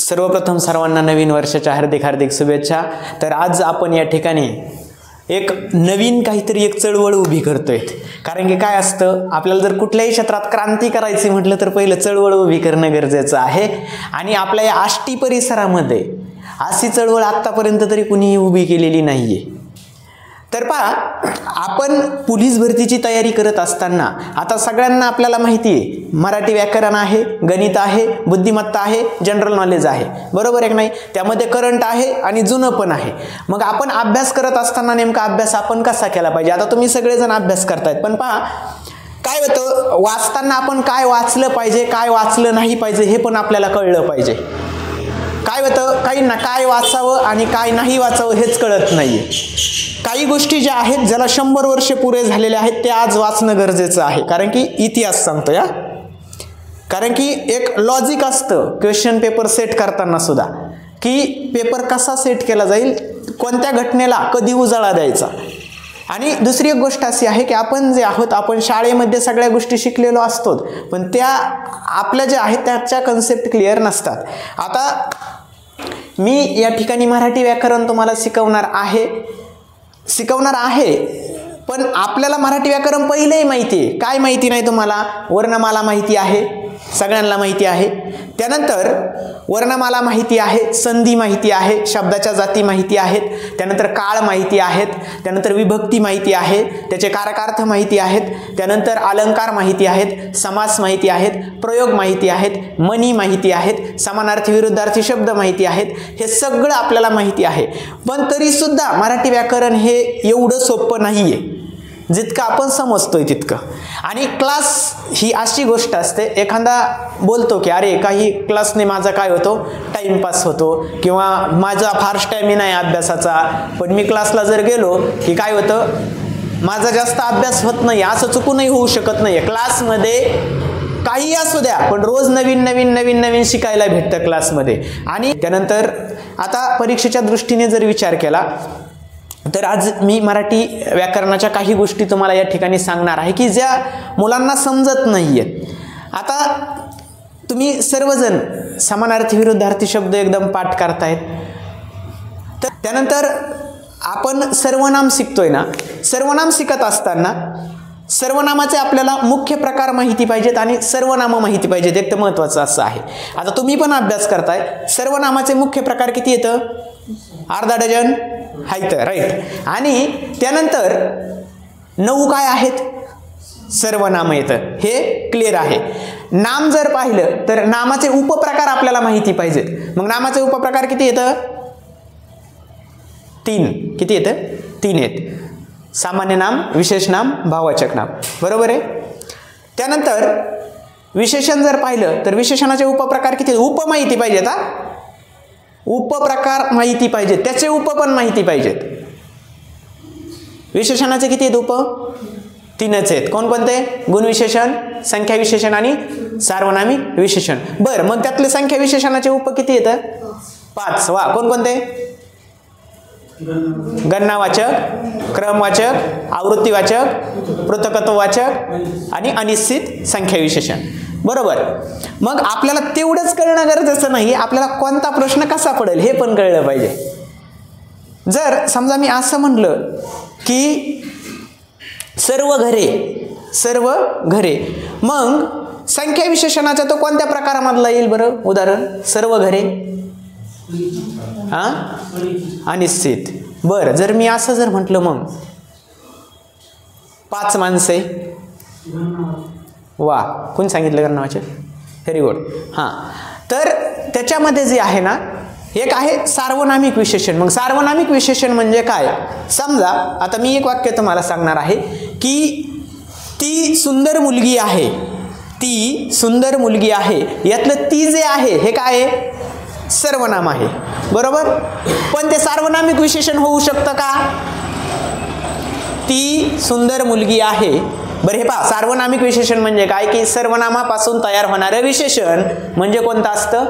सर्वप्रथम सर्वांना नवीन वर्षाच्या हार्दिक हार्दिक शुभेच्छा। तर आज आपण या ठिकाणी एक नवीन काहीतरी एक चळवळ उभी करतोय। कारण की काय असतं, आपल्याला जर कुठल्याही क्षेत्रात क्रांती करायची म्हटलं तर पहिलं चळवळ उभी करणं गरजेचं आहे। आणि आपल्या या आष्टी परिसरामध्ये अशी चळवळ आतापर्यंत तरी कुणीही उभी केलेली नाहीये। तर पहा, आपण पोलीस भरतीची तयारी करत असताना आता सगळ्यांना आपल्याला माहिती आहे, मराठी व्याकरण आहे, गणित आहे, बुद्धिमत्ता आहे, जनरल नॉलेज आहे, बरोबर आहे की नाही? त्यामध्ये करंट आहे आणि जुनं पण आहे। मग आपण अभ्यास करत असताना नेमका अभ्यास आपण कसा केला पाहिजे? आता तुम्ही सगळेजण अभ्यास करतायत, पण पहा काय होतं, वाचताना आपण काय वाचलं पाहिजे, काय वाचलं नाही पाहिजे हे पण आपल्याला कळलं पाहिजे। काय होतं, काहींना काय वाचावं आणि काय नाही वाचावं हेच कळत नाहीये। काही गोष्टी ज्या आहेत, ज्याला 100 वर्ष पुरे झालेले आहेत, ते आज वाचणं गरजेचं आहे। कारण की इतिहास सांगतो या, कारण की एक लॉजिक असतं क्वेश्चन पेपर सेट करताना सुद्धा, की पेपर कसा सेट केला जाईल, कोणत्या घटनेला कधी उजाळा द्यायचा। आणि दुसरी एक गोष्ट अशी आहे की आपण जे आहोत, आपण शाळेमध्ये सगळ्या गोष्टी शिकलेलो असतो, पण त्या आपल्या ज्या आहेत त्याच्या कन्सेप्ट क्लिअर नसतात। आता मी या ठिकाणी मराठी व्याकरण तुम्हाला शिकवणार आहे, पण आपल्याला मराठी व्याकरण पहिलेही माहिती आहे। काय माहिती नाही तुम्हाला? वर्णमाला माहिती आहे, सगळ्यांना माहिती आहे। त्यानंतर वर्णमाला माहिती आहे, संधी माहिती आहे, शब्दाच्या जाती माहिती आहेत, त्यानंतर काळ माहिती आहेत, त्यानंतर विभक्ती माहिती आहे, त्याचे कारकार्थ माहिती आहेत, त्यानंतर अलंकार माहिती आहेत, समास माहिती आहेत, प्रयोग माहिती आहेत, मनी माहिती आहेत, समानार्थी विरुद्धार्थी शब्द माहिती आहेत। हे सगळं आपल्याला माहिती आहे, पण तरी सुद्धा मराठी व्याकरण हे एवढं सोपं नाहीये जितकं आपण समजतोय तितकं। आणि क्लास ही अशी गोष्ट असते, एखादा बोलतो की अरे काही क्लासने माझा काय होतो, टाइमपास होतो, किंवा माझा फार स्टॅमिना आहे अभ्यासाचा, पण मी क्लासला जर गेलो की काय होतं, माझा जास्त अभ्यास होत नाही, असं चुकूनही होऊ शकत नाही। क्लासमध्ये काही असू द्या, पण रोज नवीन नवीन नवीन नवीन शिकायला भेटतं क्लासमध्ये। आणि त्यानंतर आता परीक्षेच्या दृष्टीने जर विचार केला तर आज मी मराठी व्याकरणाच्या काही गोष्टी तुम्हाला या ठिकाणी सांगणार आहे की ज्या मुलांना समजत नाहीयेत। आता तुम्ही सर्वजण समानार्थी विरुद्धार्थी शब्द एकदम पाठ करतायत, तर त्यानंतर आपण सर्वनाम शिकतोय ना, सर्वनाम शिकत असताना सर्वनामाचे आपल्याला मुख्य प्रकार माहिती पाहिजेत आणि सर्वनाम माहिती पाहिजेत, एक तर महत्त्वाचं असं आहे। आता तुम्ही पण अभ्यास करताय, सर्वनामाचे मुख्य प्रकार किती येतं? अर्धा डझन आहेत, राईट। आणि त्यानंतर 9 काय आहेत? सर्वनाम येतं, हे क्लिअर आहे। नाम जर पाहिलं तर नामाचे उपप्रकार आपल्याला माहिती पाहिजेत। मग नामाचे उपप्रकार किती येतं? 3। किती येतं? 3 आहेत। सामान्य नाम, विशेष नाम, भाववाचक नाम, बरोबर आहे। त्यानंतर विशेषण जर पाहिलं तर विशेषणाचे उपप्रकार किती? उप माहिती पाहिजेत, उपप्रकार माहिती पाहिजेत, त्याचे उप पण माहिती पाहिजेत। विशेषणाचे किती आहेत उप? 3च आहेत। कोणकोणते? गुणविशेषण, संख्या विशेषण आणि सार्वनामिक विशेषण। बरं, मग त्यातले संख्या विशेषणाचे उप किती येतं? 5। वा, कोणकोणते? गणनावाचक, क्रमवाचक, आवृत्तीवाचक, पृथकत्ववाचक आणि अनिश्चित संख्या विशेषण, बरोबर। मग आपल्याला तेवढंच कळणं गरजेचं नाही, आपल्याला कोणता प्रश्न कसा पडेल हे पण कळलं पाहिजे। जर समजा मी असं म्हणलं की सर्व घरे, मग संख्या विशेषणाचा तो कोणत्या प्रकारामधला येईल बरं? उदाहरण, सर्व घरे अनिश्चित। बरं, जर मी असं जर म्हटलं मग 5 माणसे, वा, कोणी सांगितलं गणनावाचक? Very good. हां, तर त्याच्यामध्ये जे आहे ना, एक आहे सार्वनामिक विशेषण। मग सार्वनामिक विशेषण म्हणजे काय? समजा आता मी एक वाक्य तुम्हाला सांगणार आहे की ती सुंदर मुलगी आहे, ती सुंदर मुलगी आहे, यातलं ती जे आहे हे काय आहे? सर्वनाम आहे, बरोबर। पण ते सार्वनामिक विशेषण होऊ शकतं का? ती सुंदर मुलगी आहे। बरं, हे पहा, सार्वनामिक विशेषण म्हणजे काय की सर्वनामापासून तयार होणारं विशेषण म्हणजे कोणतं असतं?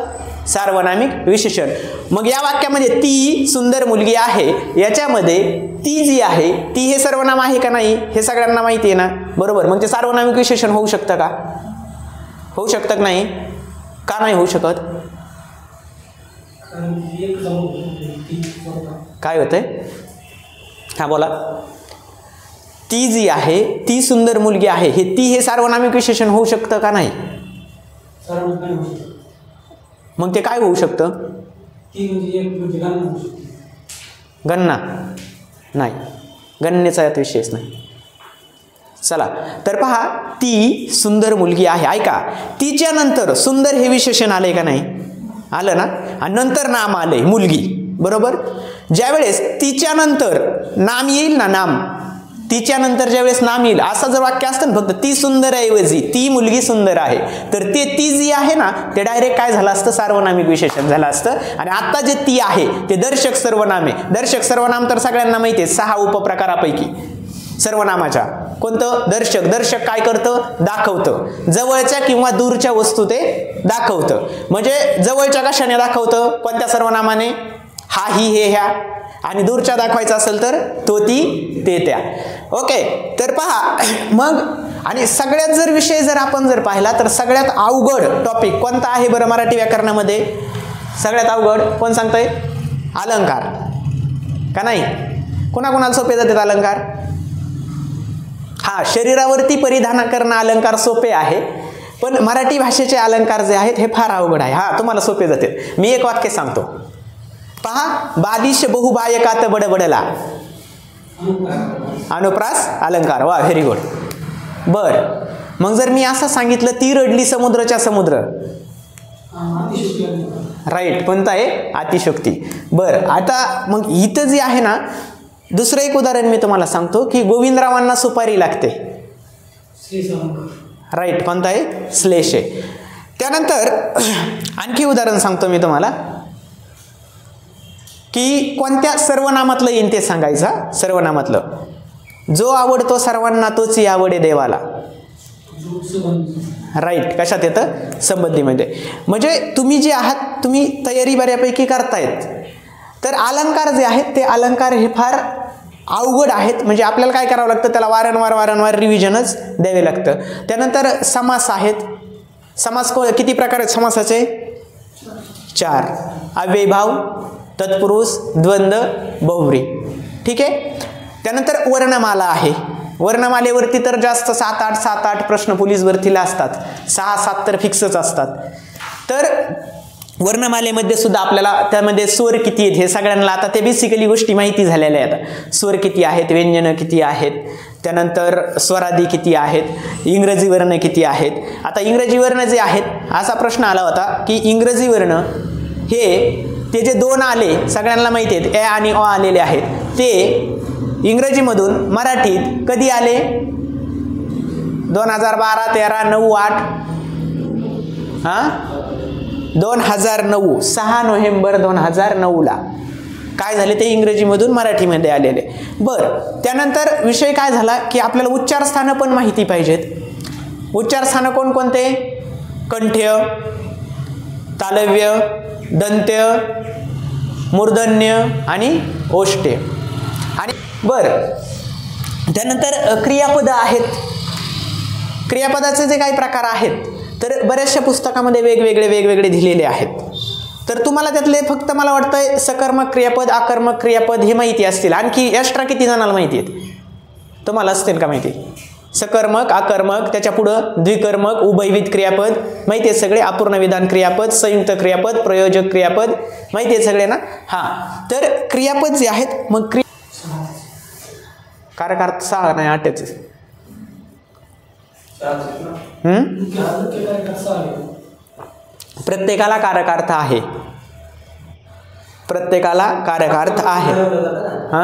सार्वनामिक विशेषण। मग या वाक्यामध्ये ती सुंदर मुलगी आहे, याच्यामध्ये ती जी आहे ती हे सर्वनाम आहे का नाही हे सगळ्यांना माहिती आहे ना, बरोबर। मग ते सार्वनामिक विशेषण होऊ शकतं का? होऊ शकतं की नाही? का नाही होऊ शकत? काय होतंय? हा बोला. ती जी आहे ती सुंदर मुलगी आहे, हे सार्वनामिक विशेषण होऊ शकतं का नाही? मग ते काय होऊ शकतं? गणना नाही, गणनेचा यात विषयच नाही. चला तर पहा, ती सुंदर मुलगी आहे. ऐका, तिच्या नंतर सुंदर हे विशेषण आलंय का नाही? आलं ना. आणि नंतर नाम आलंय मुलगी, बरोबर. ज्यावेळेस तिच्या नंतर नाम येईल ना, नाम तिच्या नंतर ज्यावेळेस नाम येईल असं जर वाक्य असतं ना, फक्त ती सुंदर ऐवजी ती मुलगी सुंदर आहे, तर ते ती जी आहे ना ते डायरेक्ट काय झालं असतं? सार्वनामिक विशेषण झालं असतं. आणि आता जे ती आहे ते दर्शक सर्वनाम आहे. दर्शक सर्वनाम तर सगळ्यांना माहिती आहे, 6 उपप्रकारापैकी सर्वनामाच्या. कोणतं? दर्शक. दर्शक काय करतं? दाखवतं. जवळच्या किंवा दूरच्या वस्तू ते दाखवतं. म्हणजे जवळच्या कशाने दाखवतं? कोणत्या सर्वनामाने? हा, ही, हे, ह्या. आणि दूरच्या दाखवायचा असेल तर तो, ती, ते, त्या. ओके. तर पहा मग, आणि सगळ्यात जर विषय जर आपण जर पाहिला तर सगळ्यात अवघड टॉपिक कोणता आहे बरं मराठी व्याकरणामध्ये? सगळ्यात अवघड कोण सांगतंय? अलंकार. का नाही? कोणाकोणाला सोपे जातात अलंकार? हा, शरीरावरती परिधान करणं अलंकार सोपे आहे, पण मराठी भाषेचे अलंकार जे आहेत हे फार अवघड आहे. हा, तुम्हाला सोपे जाते. मी एक वाक्य सांगतो, पहा. बालिश बहुबायकात बडबडला, अनुप्रास अलंकार. वा, व्हेरी गुड. बर, मग जर मी असं सांगितलं, ती रडली समुद्राच्या समुद्र, राईट. कोणता आहे? अतिशोक्ती. बर, आता मग इथं जी आहे ना, दुसरं एक उदाहरण मी तुम्हाला सांगतो की गोविंदरावांना सुपारी लागते, राईट. कोणता आहे? श्लेष आहे. त्यानंतर आणखी उदाहरण सांगतो मी तुम्हाला की कोणत्या सर्वनामातलं येईन ते सांगायचा. सर्वनामातलं, जो आवडतो सर्वांना तोच आवडे देवाला, राईट. कशात येतं? संबंधीमध्ये. म्हणजे तुम्ही जे आहात तुम्ही तयारी बऱ्यापैकी करतायत, तर अलंकार जे आहेत ते अलंकार हे फार अवघड आहेत. म्हणजे आपल्याला काय करावं लागतं? त्याला वारंवार रिव्हिजनच द्यावे लागतं. त्यानंतर समास आहेत. समास किती प्रकार आहेत समासाचे? 4. अव्ययभाव, तत्पुरुष, द्वंद्व, बहुव्रीही. ठीक आहे. त्यानंतर वर्णमाला आहे. वर्णमालेवरती तर जास्त 7-8 प्रश्न पोलीस भरतीला असतात. 6-7 तर फिक्सच असतात. तर वर्णमालेमध्ये सुद्धा आपल्याला त्यामध्ये स्वर किती आहेत हे सगळ्यांना आता ते बेसिकली गोष्टी माहिती झालेल्या आहेत. स्वर किती आहेत, व्यंजनं किती आहेत, त्यानंतर स्वरादी किती आहेत, इंग्रजी वर्ण किती आहेत. आता इंग्रजी वर्ण जे आहेत असा प्रश्न आला होता की इंग्रजी वर्ण ते जे 2 आले सगळ्यांना माहिती आहेत, ए आणि अ आलेले आहेत, ते इंग्रजीमधून मराठीत कधी आले? 2012, 13, 9, 8 2009, 6 नोव्हेंबर 2009 काय झाले ते इंग्रजीमधून मराठीमध्ये आलेले. बरं, त्यानंतर विषय काय झाला की आपल्याला उच्चारस्थानं पण माहिती पाहिजेत. उच्चारस्थानं कोणकोणते? कंठ्य, तालव्य, दंत्य, मूर्धन्य आणि ओष्ठ्य. आणि बरं, त्यानंतर क्रियापद आहेत. क्रियापदाचे जे काही प्रकार आहेत तर बऱ्याचशा पुस्तकामध्ये वेगवेगळे दिलेले आहेत. तर तुम्हाला त्यातले फक्त मला वाटतं सकर्मक क्रियापद, आकर्मक क्रियापद हे माहिती असतील. आणखी एक्स्ट्रा किती जणांना माहिती आहेत? तुम्हाला असतील का माहिती? सकर्मक, आकर्मक, त्याच्या पुढं द्विकर्मक, उभयविध क्रियापद माहिती आहेत सगळे, अपूर्ण विधान क्रियापद, संयुक्त क्रियापद, प्रयोजक क्रियापद माहिती आहेत सगळे ना? हा, तर क्रियापद जे आहेत मग कारकार्थ 6 नाही 8च. प्रत्येकाला कारकार्थ आहे. प्रत्येकाला कारकार्थ आहे. हा,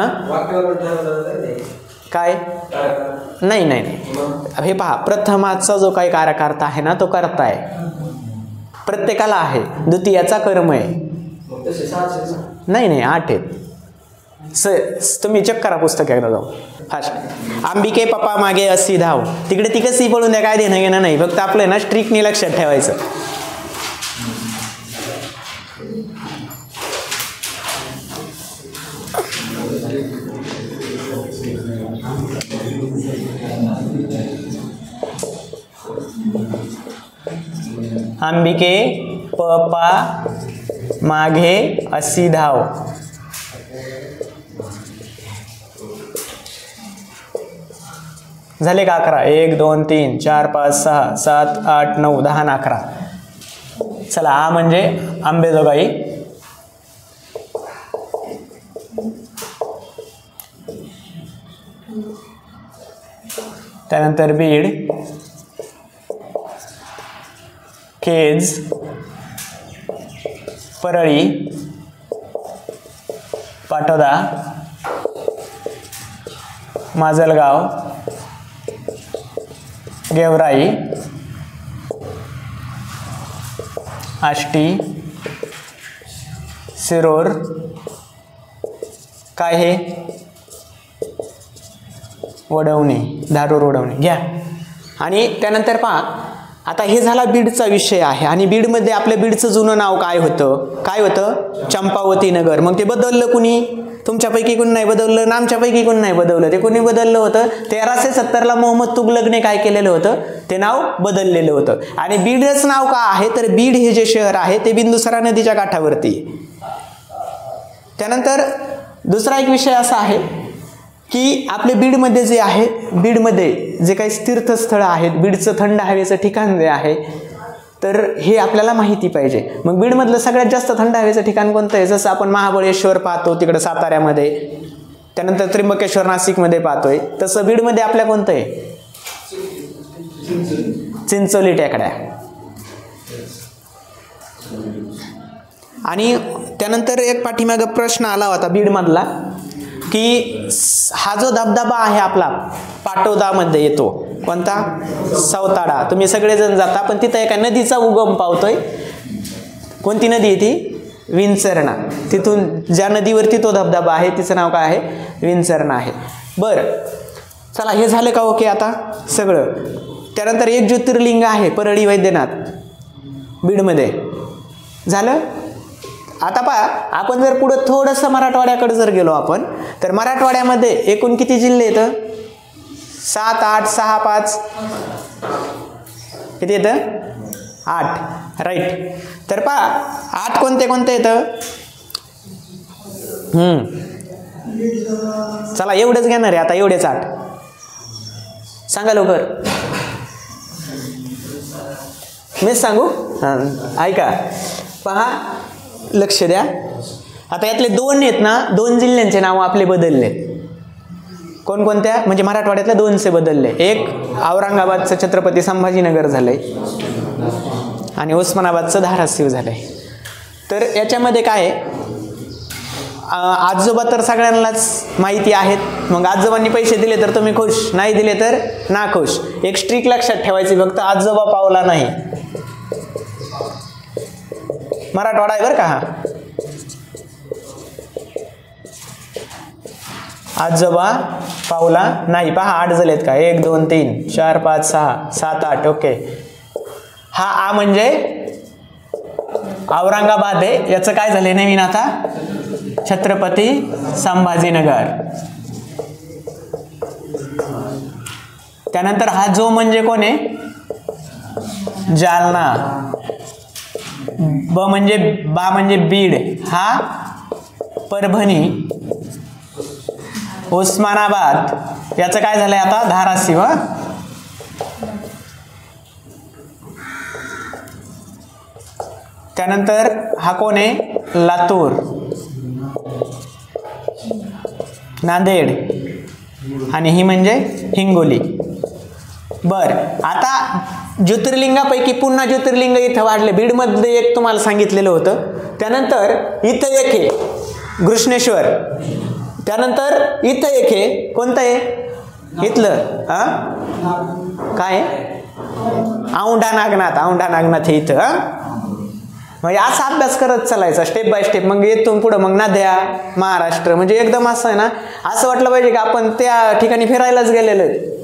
काय? नाही. हे पहा, प्रथमाचा जो काही कारकार्थ आहे ना तो कर्ता आहे, प्रत्येकाला आहे. द्वितीयाचा कर्म आहे. नाही 8 आहेत. तुम्ही चेक करा पुस्तक एकदा जाऊ. फास्ट. अंबिके पप्पा मागे असी धाव, तिकडे ती कशी पळून द्या, काय देणं घेणं नाही. फक्त आपलं ना स्ट्रिक्टनी लक्षात ठेवायचं. अंबिके पप्पा मागे अशी धाव. झाले का 11? 1 2 3 4 5 6 7 8 9 10 आणि 11. चला आ म्हणजे अंबेजोगाई. त्यानंतर बीड, केज, परळी, पाटोदा, माजलगाव, गेवराई, आष्टी, सिरोर, काय हे वडवणे, धारूर वडवणे घ्या. आणि त्यानंतर पहा, आता हे झाला बीडचा विषय आहे. आणि बीडमध्ये आपल्या बीडचं जुनं नाव काय होतं? काय होतं? चंपावती नगर. मग ते बदललं कुणी? तुमच्यापैकी कोणी नाही बदललं आणि आमच्यापैकी कोणी नाही बदललं. ते कोणी बदललं होतं? 1370ला मोहम्मद तुगलकने काय केलेलं होतं? ते नाव बदललेलं होतं. आणि बीडच नाव का आहे? तर बीड हे जे शहर आहे ते बिंदुसरा नदीच्या काठावरती. त्यानंतर दुसरा एक विषय असा आहे की आपले बीडमध्ये जे आहे, बीडमध्ये जे काही तीर्थस्थळं आहेत, बीडचं थंड हवेचं ठिकाण जे आहे, तर हे आपल्याला माहिती पाहिजे. मग बीडमधलं सगळ्यात जास्त थंड हवेचं ठिकाण कोणतं आहे? जसं आपण महाबळेश्वर पाहतो तिकडं साताऱ्यामध्ये, त्यानंतर त्र्यंबकेश्वर नाशिकमध्ये पाहतोय, तसं बीडमध्ये आपल्या कोणतं आहे? चिंचोली टेकड्या. आणि त्यानंतर एक पाठीमागं प्रश्न आला होता बीडमधला की हा जो धबधबा आहे आपला पाटोदामध्ये येतो, कोणता? सौताडा. तुम्ही सगळेजण जाता, पण तिथं एका नदीचा उगम पावतोय. कोणती नदी आहे ती? विंचरणा. तिथून ज्या नदीवरती तो धबधबा आहे तिचं नाव काय आहे? विंचरणा आहे. बरं, चला हे झालं का ओके आता सगळं. त्यानंतर एक ज्योतिर्लिंग आहे परळी वैद्यनाथ बीडमध्ये. झालं. आता पहा, आपण जर पुढं थोडंसं मराठवाड्याकडे जर गेलो आपण, तर मराठवाड्यामध्ये एकूण किती जिल्हे येतं? 7 8 6 5 किती येतं? 8. राईट. तर पहा 8 कोणते कोणते येतं? चला एवढंच घेणार आहे आता, एवढेच 8 सांगा लवकर. मीच सांगू? ऐका, पहा, लक्ष द्या. आता यातले 2 आहेत ना, 2 जिल्ह्यांचे नाव आपले बदलले. कोणकोणत्या? म्हणजे मराठवाड्यातल्या 2चे बदलले. एक औरंगाबादचं छत्रपती संभाजीनगर झालंय आणि उस्मानाबादचं धाराशिव झालंय. तर याच्यामध्ये काय आहे, आजोबा तर सगळ्यांनाच माहिती आहेत. मग आजोबांनी पैसे दिले तर तुम्ही खुश, नाही दिले तर ना खुश. एक स्ट्रिक लक्षात ठेवायची, फक्त आजोबा पावला नाही. मराठवाडा आहे बरं का हा. आजोबा पावला नाही. पहा 8 झालेत का? 1 2 3 4 5 6 7 8. ओके. हा आ म्हणजे औरंगाबाद आहे. याचं काय झालंय नवीन आता? छत्रपती संभाजीनगर. त्यानंतर हा जो म्हणजे कोण आहे? जालना. बा म्हणजे बीड. हा परभणी. उस्मानाबाद याचं काय झालंय आता? धाराशिव. त्यानंतर हा कोण आहे? लातूर, नांदेड आणि ही म्हणजे हिंगोली. बर, आता ज्योतिर्लिंगापैकी पुन्हा ज्योतिर्लिंग इथं वाढले. बीडमध्ये एक तुम्हाला सांगितलेलं होतं. त्यानंतर इथं एक आहे घृष्णेश्वर. त्यानंतर इथं एक आहे, कोणतं आहे? इथलं काय? औंढा नागनाथ. औंढा नागनाथ हे इथं. म्हणजे असा अभ्यास करत चालायचा स्टेप बाय स्टेप. मग येथून पुढं मग नद्या, महाराष्ट्र, म्हणजे एकदम असं आहे ना, असं वाटलं पाहिजे की आपण त्या ठिकाणी फिरायलाच गेलेलो आहे.